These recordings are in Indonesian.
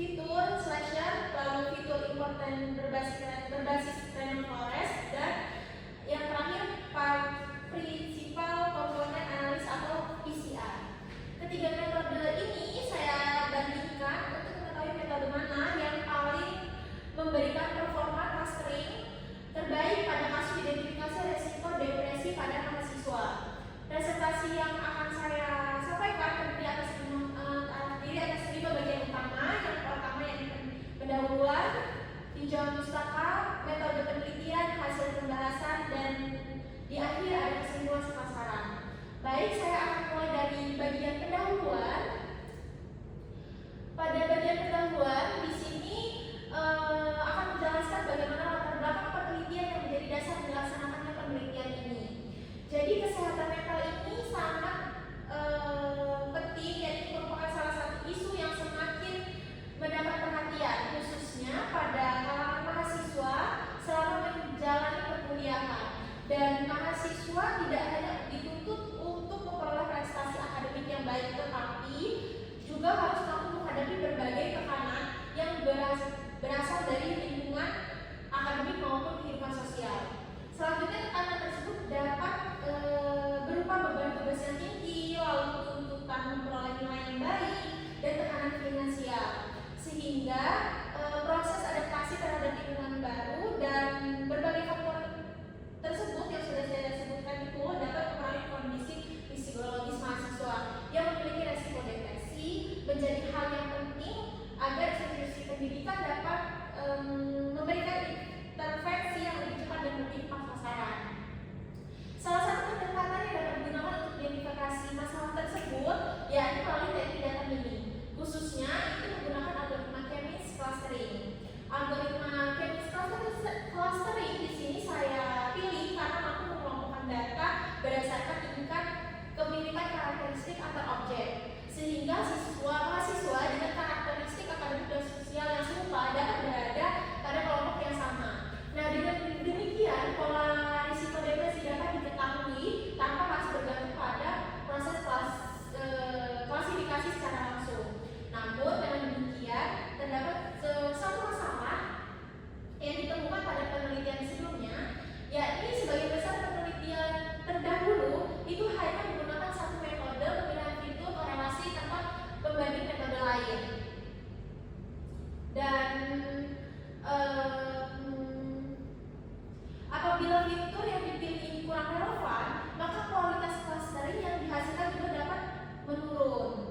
fitur slasher, lalu fitur important berbasis random forest, dan yang terakhir principal component analysis atau PCR. Ketiga metode ini saya bandingkan untuk mengetahui metode mana yang paling memberikan performa clustering terbaik pada kasus identifikasi resiko depresi pada mahasiswa. Presentasi yang akan saya sampaikan terdiri atas 5 bagian utama. Yang pertama yang pendahuluan, tinjauan pustaka, metode penelitian, hasil pembahasan, dan di akhir ada kesimpulan serta saran. Baik, saya akan mulai dari bagian pendahuluan. Pada bagian pendahuluan di sini akan menjelaskan bagaimana latar belakang penelitian yang menjadi dasar dilaksanakannya penelitian ini. Jadi kesehatan mental ini sangat penting, yaitu merupakan salah satu isu yang semakin mendapat perhatian, khususnya pada kalangan mahasiswa selama menjalani perkuliahan. Dan mahasiswa tidak hanya dituntut untuk memperoleh prestasi akademik yang baik, tetapi juga harus mampu menghadapi berbagai tekanan yang berasal dari lingkungan akademik maupun kehidupan sosial. Selanjutnya, tekanan tersebut dapat berupa beban tugas yang tinggi, lalu tuntutan memperoleh nilai yang baik, dan tekanan finansial, sehingga proses adaptasi terhadap lingkungan baru dan berbagai faktor tersebut yang sudah saya sebutkan itu dapat mempengaruhi kondisi psikologis mahasiswa yang memiliki resiko depresi. Menjadi hal yang penting agar institusi pendidikan dapat memberikan intervensi yang lebih cepat dan lebih tepat sasaran. Salah satu pendekatan yang dapat digunakan untuk identifikasi masalah tersebut yakni melalui teknik data mining, khususnya itu menggunakan algoritma Chemins clustering. Algoritma Chemins clustering di sini saya pilih karena mampu mengelompokkan data berdasarkan tingkat kemiripan karakteristik antar objek, sehingga mahasiswa dengan karakteristik akademik dan sosial yang serupa dapat berada pada kelompok yang sama. Nah, dengan demikian pola risiko depresi dapat diketahui tanpa harus bergantung pada proses klasifikasi secara langsung. Namun dengan demikian terdapat satu masalah yang ditemukan pada penelitian sebelumnya, yakni sebagian besar penelitian terdahulu itu hanya menggunakan satu metode pemilihan fitur korelasi tanpa pembanding metode lain. Dan apabila fitur yang dipilih ini kurang relevan, maka kualitas clustering yang dihasilkan juga dapat menurun.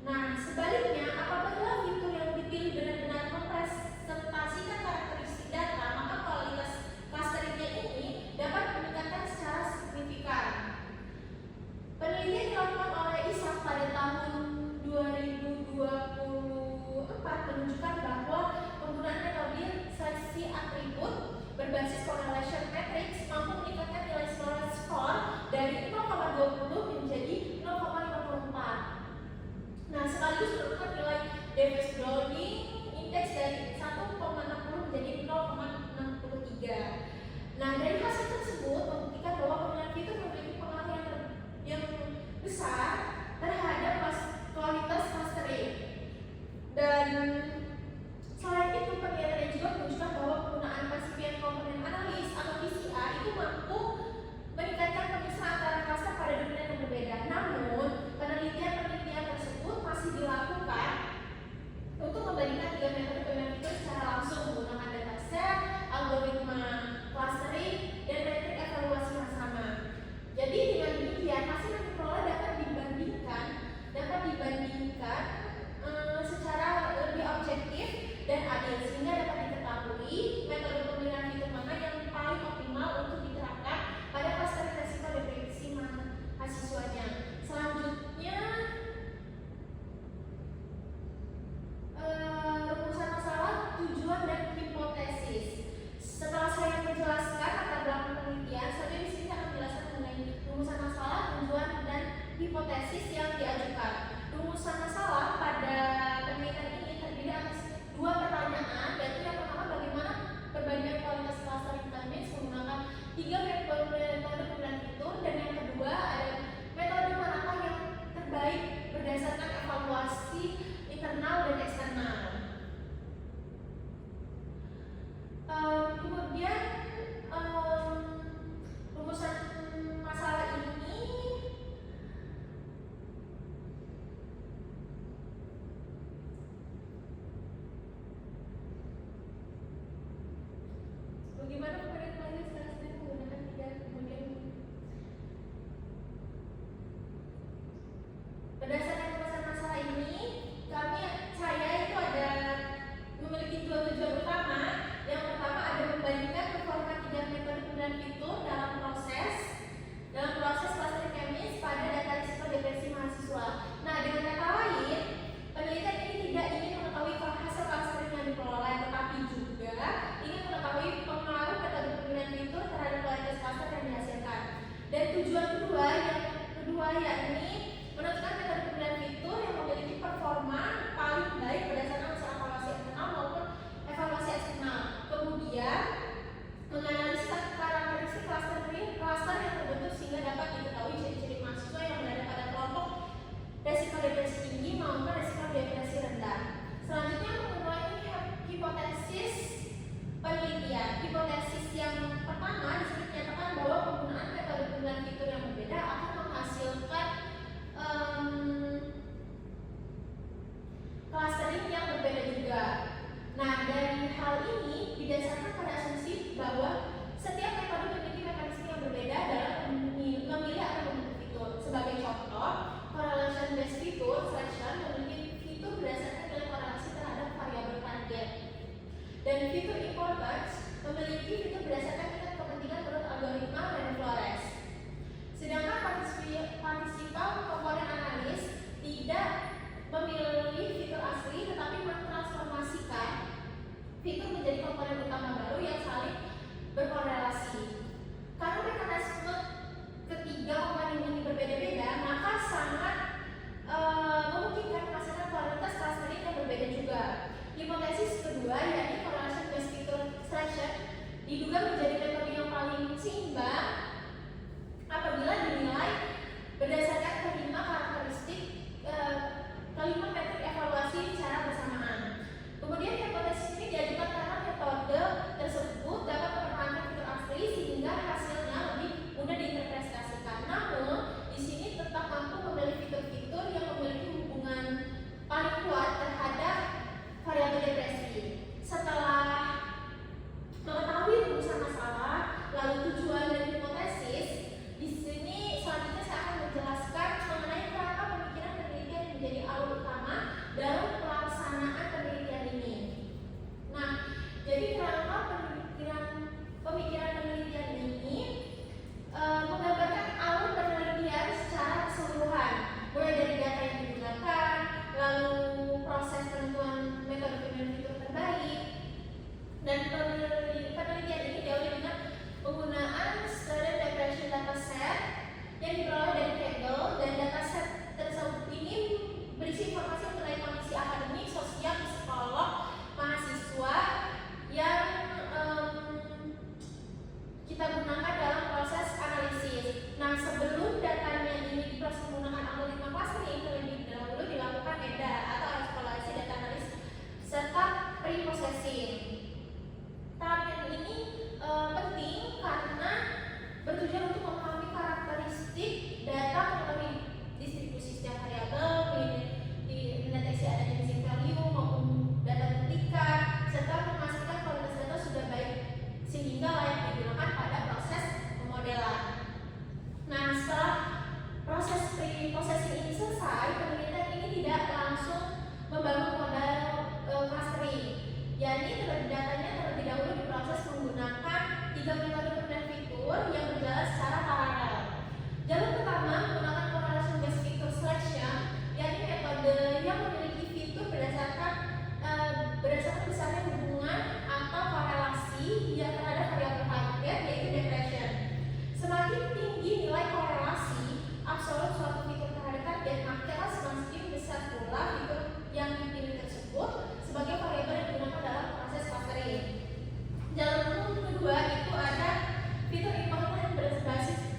Nah, sebaliknya, apabila fitur yang dipilih benar-benar mempresentasikan karakteristik data, maka kualitas clusteringnya ini dapat meningkatkan secara signifikan. Penelitian dilakukan oleh ISAF pada tahun 2024 menunjukkan bahwa penggunaan metode seleksi atribut berbasis correlation matrix mampu meningkatkan nilai skor dari 0,20 menjadi 0,54. Nah, sekaligus menurunkan nilai Davis-Browning Index dari 1,60 menjadi 0,63. Nah, dari hasil tersebut membuktikan bahwa pemilihan fitur memiliki pengaruh yang besar terhadap kualitas clustering. Dan selain itu, penelitian juga menunjukkan bahwa penggunaan Classifier Component Analysis atau PCR itu mampu meningkatkan pemisah antara klaster pada domain yang berbeda. Namun, penelitian tersebut masih dilakukan untuk membandingkan 3 metode pemilihan fitur secara langsung menggunakan dataset, algoritma clustering, dan metrik evaluasi yang sama. Jadi dengan demikian hasil yang diperoleh dapat dibandingkan secara lebih objektif dan adil, sehingga dapat diketahui metode pemilihan fitur mana yang paling optimal untuk diterapkan pada cluster resiko depresi mahasiswanya. Selanjutnya, rumusan masalah, tujuan, dan hipotesis. Setelah saya menjelaskan latar belakang penelitian, saya di sini akan menjelaskan mengenai rumusan masalah, tujuan, dan hipotesis yang diajukan. Rumusan masalah pada penelitian ini terdiri atas 2 pertanyaan, yaitu yang pertama, bagaimana perbandingan kualitas clustering Chemins menggunakan 3 metode pemilihan fitur, dan yang kedua ada metode manakah yang terbaik berdasarkan evaluasi internal dan eksternal. selesai, penelitian ini tidak langsung membangun model clustering. Jadi datanya terlebih dahulu diproses menggunakan 3 metode penilaian fitur yang berjalan secara paralel. Jalur pertama menggunakan correlation based feature selection, yakni metode yang memiliki fitur berdasarkan besarnya hubungan atau korelasi yang terhadap variabel target, yaitu depression. Semakin tinggi nilai korelasi absolut suatu fitur terhadap target, maka semakin besar pula fitur yang dipilih tersebut sebagai variabel yang digunakan dalam proses clustering. Jalur kedua itu ada fitur important berbasis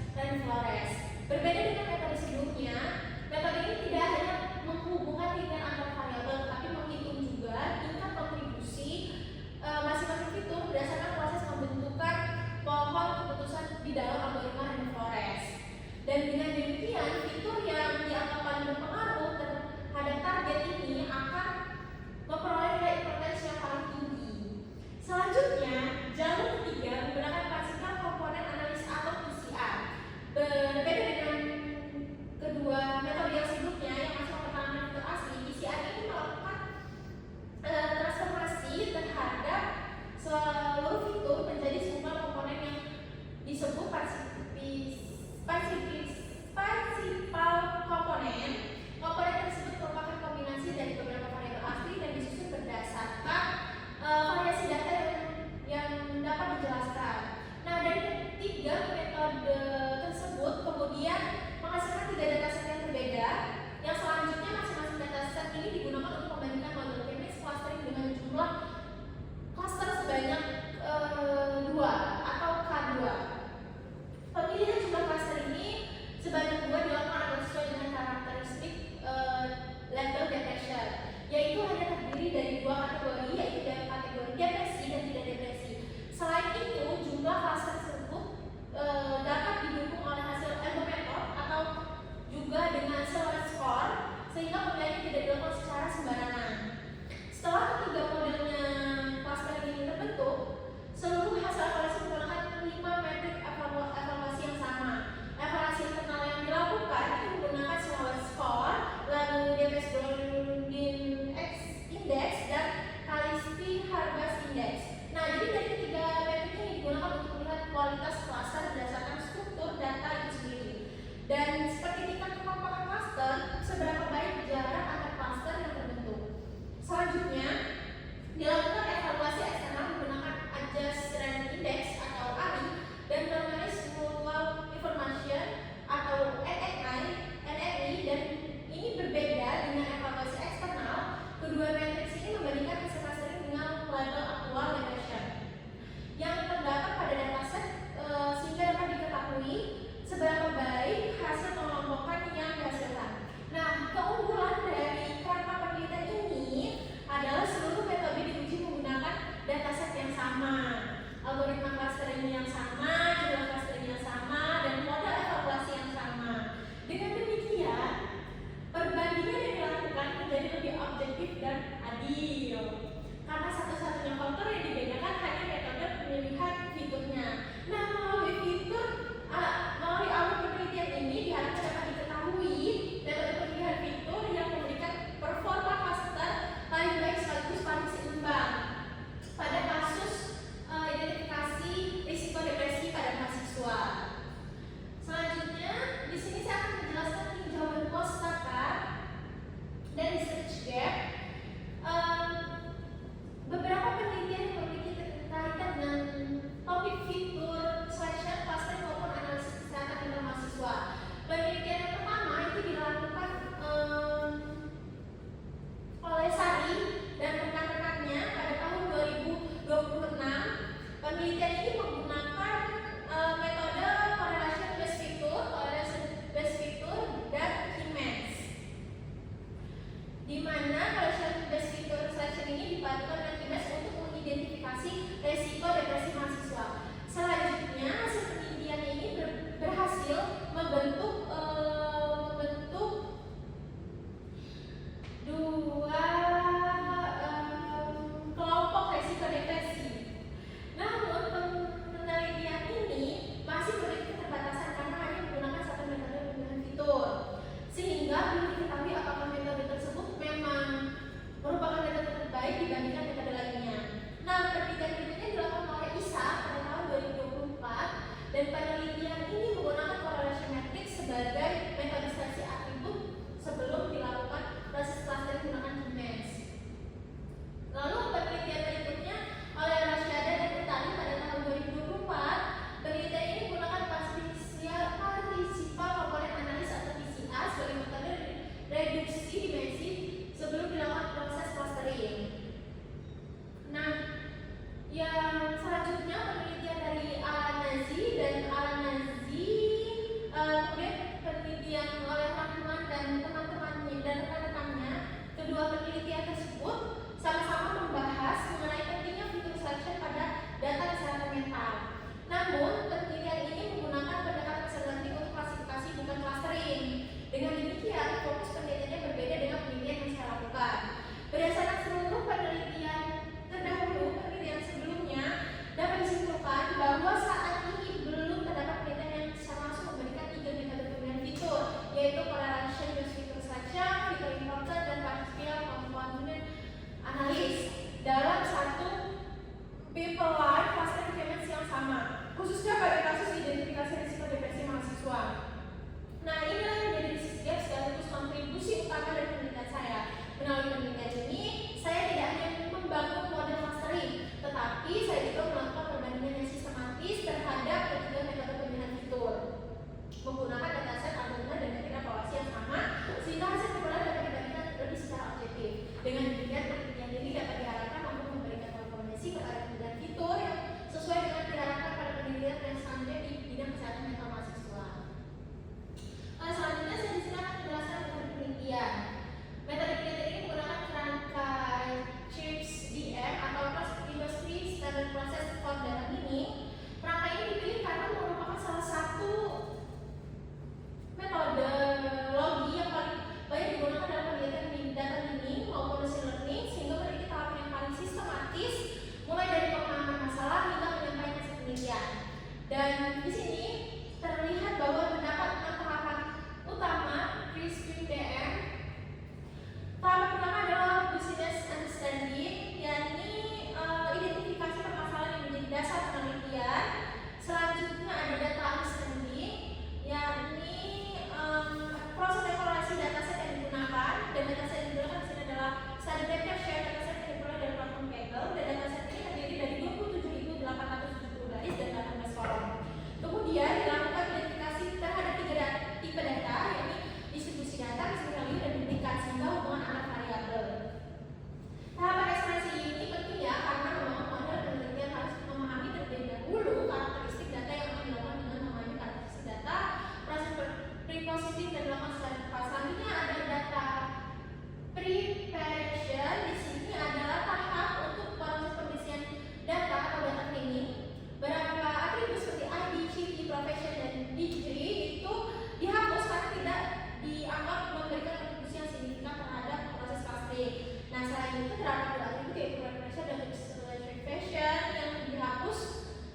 Nah, selain itu terdapat dua atribut yaitu blood pressure dan respiratory fashion yang dihapus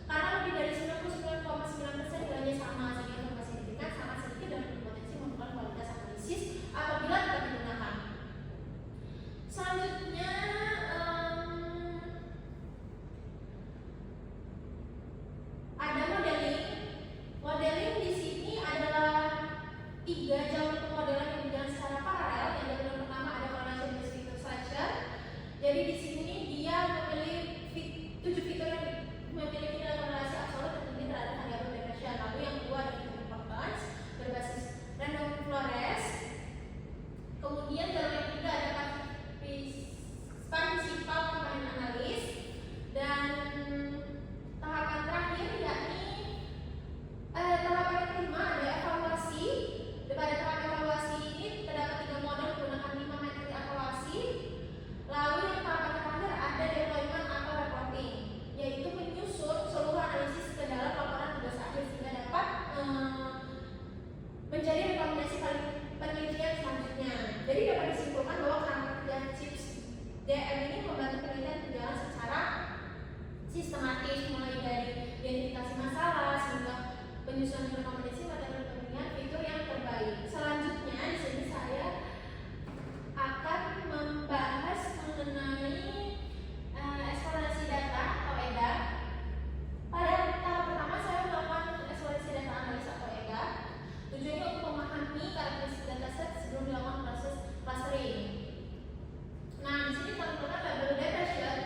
karena lebih dari 99,9% nilainya sama, sehingga informasi yang diberikan sangat sedikit dan berpotensi menurunkan kualitas analisis apabila tidak digunakan. Selanjutnya ada modeling. Modeling di sini adalah 3 jalur pemodelan yang berjalan secara paralel. Yang jalur pertama ada correlation based feature selection. Jadi di sini dia memilih 7 fitur yang memiliki nilai korelasi absolut tertinggi terhadap variabel depression. Lalu yang kedua ada fitur importance berbasis random forest. Kemudian jalur yang ketiga ada participal component analysis, dan tahapan terakhir yakni tahapan yang kelima ada evaluasi. Pada tahap evaluasi ini terdapat 3 model menggunakan 5 metode evaluasi. Lalu yang tahapan terakhir ada deployment atau reporting, yaitu menyusun seluruh analisis ke dalam laporan tugas akhir sehingga dapat menjadi rekomendasi penelitian selanjutnya. Jadi dapat disimpulkan bahwa kerangka kerja CHIPS DM ini membantu penelitian berjalan secara sistematis, mulai dari identifikasi masalah hingga penyusunan rekomendasi materi pemilihan fitur yang terbaik. Selanjutnya di sini saya akan membahas mengenai eksplorasi data atau EDA. Pada tahap pertama saya melakukan eksplorasi data analis atau EDA. Tujuannya untuk memahami karakteristik dataset sebelum dilakukan proses clustering. Nah, di sini teman-teman label dataset.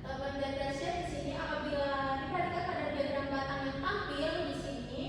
Label dataset di sini apabila diperhatikan pada diagram batang yang tampil di sini,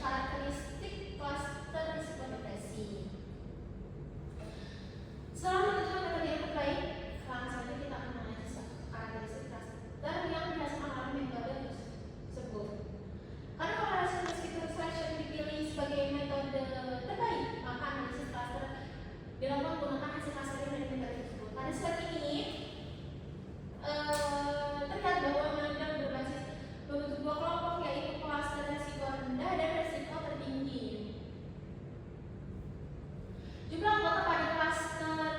karakteristik klaster risiko depresi. Setelah menentukan metode yang terbaik, langsung saja kita akan menganalisis karakteristik klaster yang didasarkan oleh metode tersebut. Karena kalau hasil meskipun selection dipilih sebagai metode terbaik, maka analisis klaster dilakukan menggunakan hasil klaster dari metode tersebut. Pada slide ini terlihat bahwa memang berbasis membentuk dua kelompok, yaitu klaster resiko rendah dan resiko tertinggi. Jumlah anggota pada klaster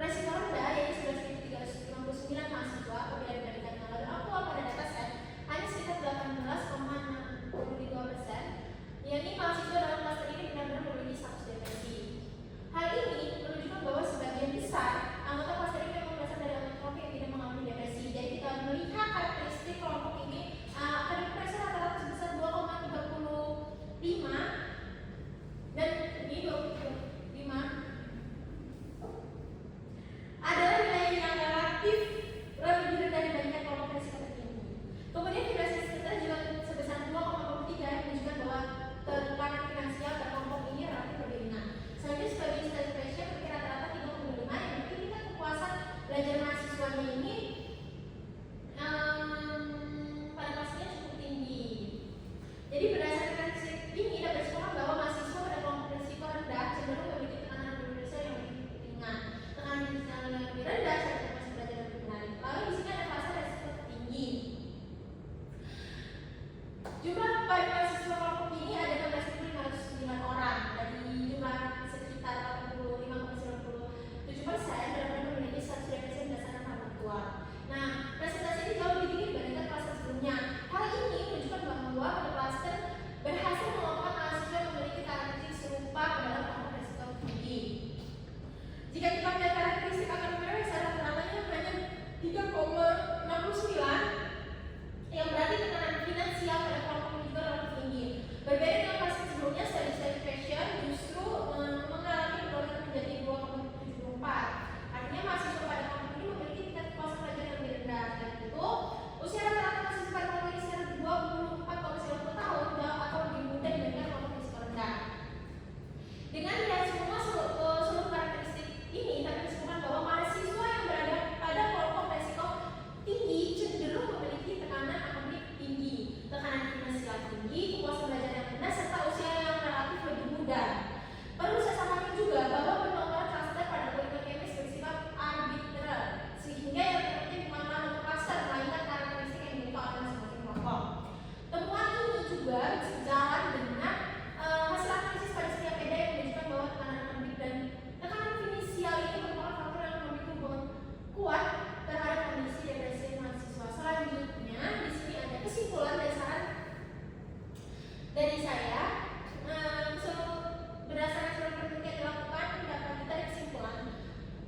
resiko rendah yaitu 11.359 mahasiswa apabila dibandingkan dengan lalu aktual pada dataset hanya sekitar 18,62%, yakni mahasiswa dalam klaster ini benar-benar memiliki status depresi. Hal ini menunjukkan bahwa sebagian besar anggota klaster ini memang berasal dari anggota kelompok yang tidak mengalami depresi. Jadi kita melihat karakteristik kelompok ini akan depresi rata-rata sebesar 2,35 dan ini 25 adalah nilai yang relatif lebih rendah dibandingkan kelompok resiko tertinggi. Kemudian depresi sekitar juga sebesar 2,43 yang menunjukkan bahwa tekanan finansial pada kelompok ini relatif lebih ringan. Selanjutnya sebagai study pressure berarti rata-rata 3,5 yang berarti tingkat kepuasan belajar mahasiswanya ini pada kelasnya cukup tinggi. Jadi berdasarkan karakteristik ini dapat disimpulkan bahwa mahasiswa pada kelompok risiko rendah cenderung memiliki tekanan belajar yang lebih ringan. Tekanan finansial yang lebih rendah serta proses belajar yang lebih menarik. Lalu di sini ada fase risiko tertinggi. Jumlah pada mahasiswa kelompok ini ada 16.509 orang dari jumlah sekitar 85,97% benar-benar memiliki status depresi berdasarkan hal aktual. Nah, presentasi ini jauh lebih tinggi dibandingkan klaster sebelumnya. Hal ini menunjukkan bahwa pada klaster berhasil mengelompokkan mahasiswa yang memiliki karakteristik serupa ke dalam kelompok risiko tinggi. Jika kita melihat karakteristik akademis rata-ratanya hanya 3,69, yang berarti tekanan finansial pada kelompok ini juga relatif tinggi. Berbeda dengan klaster sebelumnya, study pressure justru mengalami penurunan menjadi 2,74. Artinya mahasiswa pada kelompok ini memiliki tingkat kepuasan belajar yang lebih rendah. Dan itu usia rata-rata mahasiswa pada kelompok ini sekitar 24,90 tahun atau lebih muda dibandingkan kelompok risiko rendah. Dengan melihat semua seluruh karakteristik ini, dapat disimpulkan bahwa mahasiswa yang berada pada kelompok risiko tinggi cenderung memiliki tekanan akademik tinggi, tekanan finansial tinggi, kepuasan belajar yang rendah, serta usia yang relatif lebih muda. Perlu saya sampaikan juga bahwa penomoran klaster pada algoritma kemis bersifat arbitrer, sehingga yang terpenting bukan nama klaster melainkan karakteristik yang dimiliki oleh masing-masing kelompok. Temuan ini juga sejalan dengan hasil analisis pada setiap beda yang menunjukkan bahwa tekanan akademik dan tekanan finansial ini merupakan faktor yang memiliki hubungan kuat terhadap kondisi depresi mahasiswa. Selanjutnya di sini ada kesimpulan dan saran dari saya. Berdasarkan seluruh penelitian yang dilakukan, dapat kita kesimpulan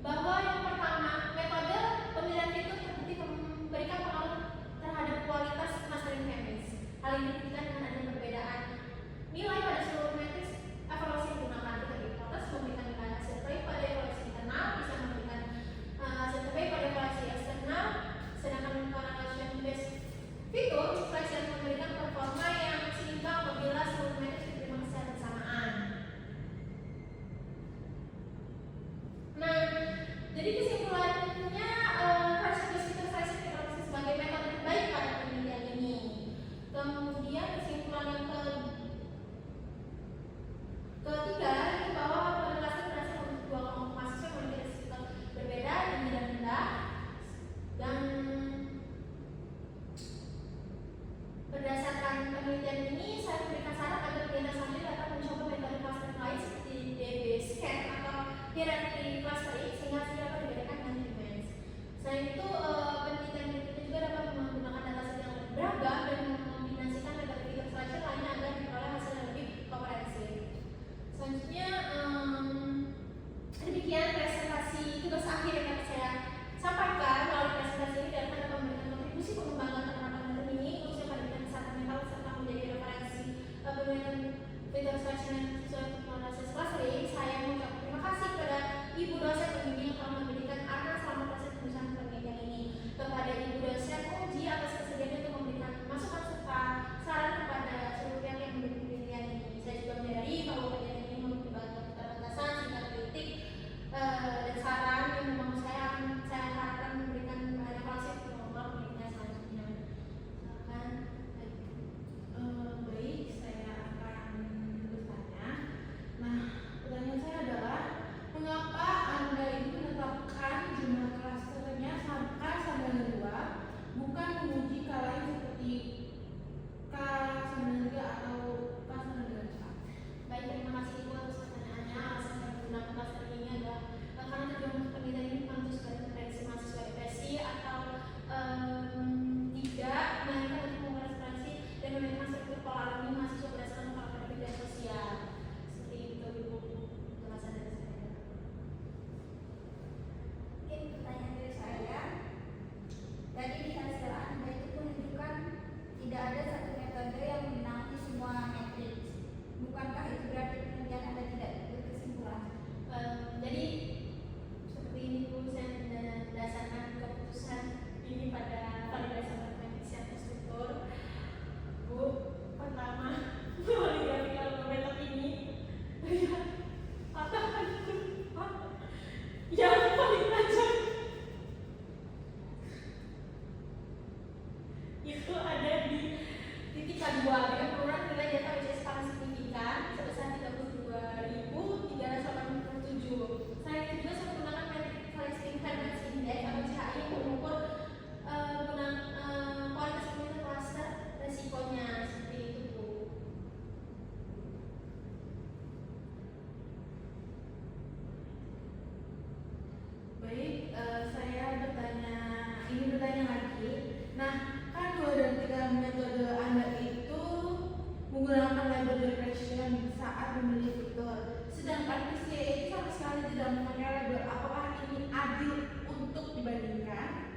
bahwa yang pertama, metode pemilihan fitur terbukti memberikan pengaruh terhadap kualitas mastering kemis. Hal ini dibuktikan dengan adanya perbedaan nilai pada seluruh matriks evaluasi yang digunakan. Kita diprotes memberikan nilai hasil terbaik pada evaluasi internal, bisa memberikan hasil terbaik pada evaluasi eksternal, sedangkan correlation based fitur seleksi yang memberikan performa yang seimbang apabila seluruh matriks diterima secara bersamaan. Nah, jadi kesimpulannya correlation based fitur seleksi diprotes sebagai metode terbaik pada penelitian ini. Kemudian kesimpulan yang ketiga itu bahwa pada klaster berhasil membentuk dua kelompok mahasiswa yang memiliki risiko berbeda, tinggi dan rendah. Dan berdasarkan penelitian ini, saya memberikan saran agar penelitian selanjutnya dapat mencoba metode klaster lain seperti DB scan atau hierarchy clustering sehingga hasilnya dapat dibedakan dengan humans. Selain itu, penelitian juga dapat menggunakan dataset yang lebih beragam dan mengombinasikan metode fitur selection lainnya agar diperoleh hasil yang lebih komprehensif. Selanjutnya, demikian presentasi tugas akhir yang dapat saya sampaikan. Melalui presentasi ini dapat memberikan kontribusi pengembangan penerapan metode ini khususnya pada bidang kesehatan mental serta menjadi referensi pemilihan fitur selection yang sesuai untuk analisis clustering. Saya mengucapkan terima kasih kepada Ibu dosen pembimbing yang telah memberikan arahan selama proses penulisan penelitian ini, kepada Ibu dosen Uji atas kesediaannya untuk memberikan masukan serta saran kepada seluruh pihak yang mendukung penelitian saat memilih fitur. Sedangkan PCA ini sama sekali tidak memakai label. Apakah ini adil untuk dibandingkan?